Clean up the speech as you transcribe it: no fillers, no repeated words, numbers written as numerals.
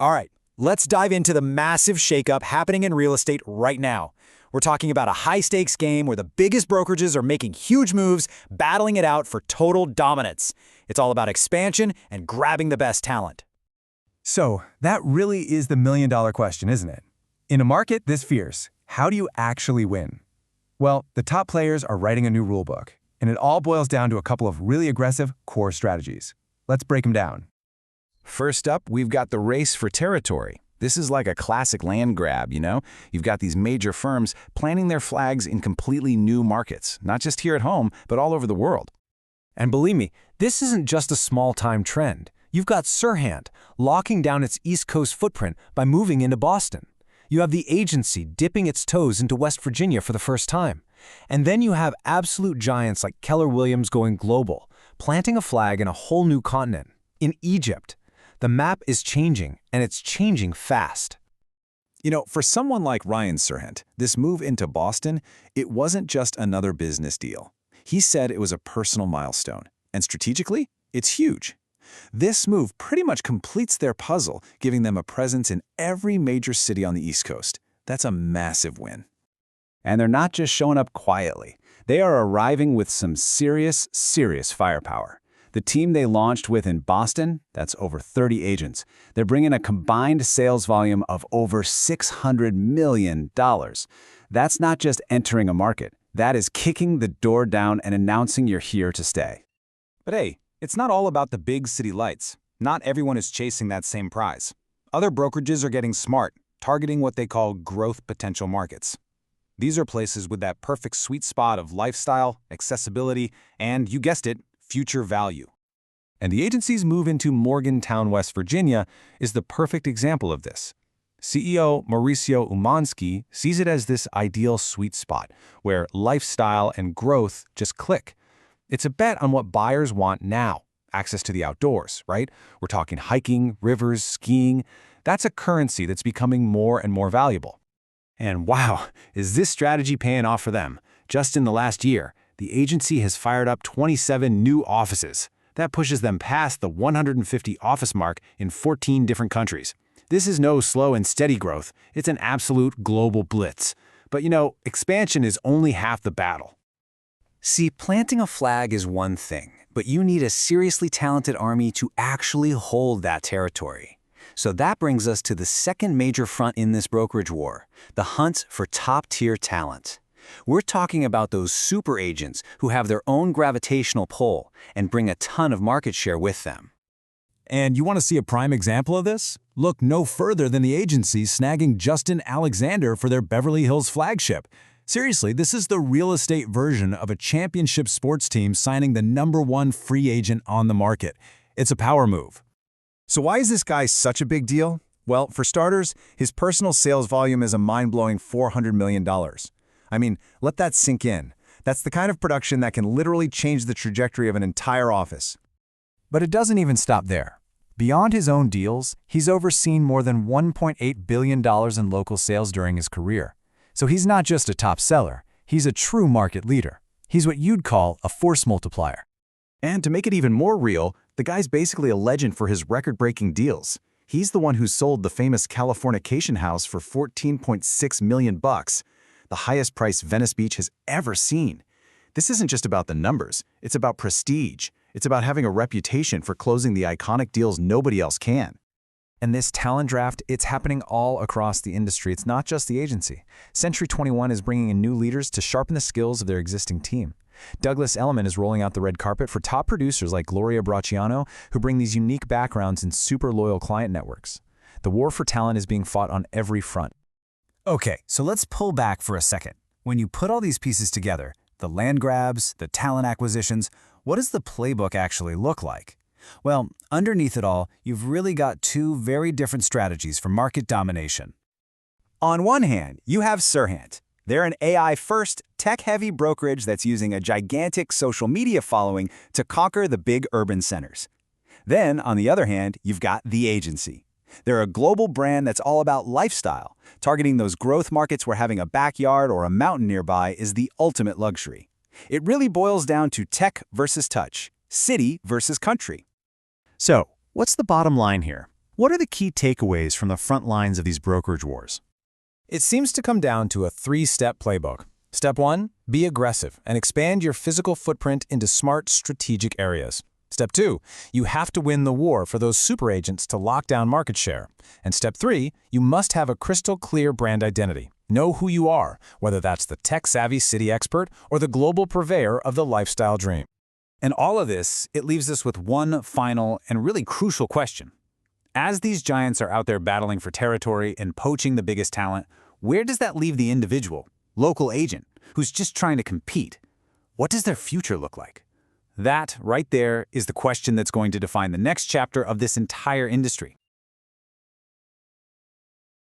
All right, let's dive into the massive shakeup happening in real estate right now. We're talking about a high-stakes game where the biggest brokerages are making huge moves, battling it out for total dominance. It's all about expansion and grabbing the best talent. So, that really is the million-dollar question, isn't it? In a market this fierce, how do you actually win? Well, the top players are writing a new rulebook, and it all boils down to a couple of really aggressive core strategies. Let's break them down. First up, we've got the race for territory. This is like a classic land grab, you know? You've got these major firms planting their flags in completely new markets, not just here at home, but all over the world. And believe me, this isn't just a small-time trend. You've got SERHANT locking down its East Coast footprint by moving into Boston. You have the agency dipping its toes into West Virginia for the first time. And then you have absolute giants like Keller Williams going global, planting a flag in a whole new continent, in Egypt. The map is changing, and it's changing fast. You know, for someone like Ryan Serhant, this move into Boston, it wasn't just another business deal. He said it was a personal milestone, and strategically, it's huge. This move pretty much completes their puzzle, giving them a presence in every major city on the East Coast. That's a massive win. And they're not just showing up quietly. They are arriving with some serious firepower. The team they launched with in Boston, that's over 30 agents. They're bringing a combined sales volume of over $600 million. That's not just entering a market. That is kicking the door down and announcing you're here to stay. But hey, it's not all about the big city lights. Not everyone is chasing that same prize. Other brokerages are getting smart, targeting what they call growth potential markets. These are places with that perfect sweet spot of lifestyle, accessibility, and, you guessed it, future value. And the agency's move into Morgantown, West Virginia, is the perfect example of this. CEO Mauricio Umansky sees it as this ideal sweet spot, where lifestyle and growth just click. It's a bet on what buyers want now, access to the outdoors, right? We're talking hiking, rivers, skiing. That's a currency that's becoming more and more valuable. And wow, is this strategy paying off for them? Just in the last year, the agency has fired up 27 new offices. That pushes them past the 150 office mark in 14 different countries. This is no slow and steady growth. It's an absolute global blitz. But you know, expansion is only half the battle. See, planting a flag is one thing, but you need a seriously talented army to actually hold that territory. So that brings us to the second major front in this brokerage war, the hunt for top-tier talent. We're talking about those super agents who have their own gravitational pull and bring a ton of market share with them. And you want to see a prime example of this? Look no further than the agency snagging Justin Alexander for their Beverly Hills flagship. Seriously, this is the real estate version of a championship sports team signing the #1 free agent on the market. It's a power move. So why is this guy such a big deal? Well, for starters, his personal sales volume is a mind-blowing $400 million. I mean, let that sink in. That's the kind of production that can literally change the trajectory of an entire office. But it doesn't even stop there. Beyond his own deals, he's overseen more than $1.8 billion in local sales during his career. So he's not just a top seller, he's a true market leader. He's what you'd call a force multiplier. And to make it even more real, the guy's basically a legend for his record-breaking deals. He's the one who sold the famous Californication house for $14.6 million, the highest price Venice Beach has ever seen. This isn't just about the numbers, it's about prestige. It's about having a reputation for closing the iconic deals nobody else can. And this talent draft, it's happening all across the industry. It's not just the agency. Century 21 is bringing in new leaders to sharpen the skills of their existing team. Douglas Elliman is rolling out the red carpet for top producers like Gloria Bracciano, who bring these unique backgrounds and super loyal client networks. The war for talent is being fought on every front. Okay, so let's pull back for a second. When you put all these pieces together, the land grabs, the talent acquisitions, what does the playbook actually look like? Well, underneath it all, you've really got two very different strategies for market domination. On one hand, you have SERHANT. They're an AI-first, tech-heavy brokerage that's using a gigantic social media following to conquer the big urban centers. Then, on the other hand, you've got the agency. They're a global brand that's all about lifestyle, targeting those growth markets where having a backyard or a mountain nearby is the ultimate luxury. It really boils down to tech versus touch, city versus country. So, what's the bottom line here? What are the key takeaways from the front lines of these brokerage wars? It seems to come down to a three-step playbook. Step 1, be aggressive and expand your physical footprint into smart, strategic areas. Step 2, you have to win the war for those super agents to lock down market share. And Step 3, you must have a crystal clear brand identity. Know who you are, whether that's the tech-savvy city expert or the global purveyor of the lifestyle dream. And all of this, it leaves us with one final and really crucial question. As these giants are out there battling for territory and poaching the biggest talent, where does that leave the individual, local agent, who's just trying to compete? What does their future look like? That, right there, is the question that's going to define the next chapter of this entire industry.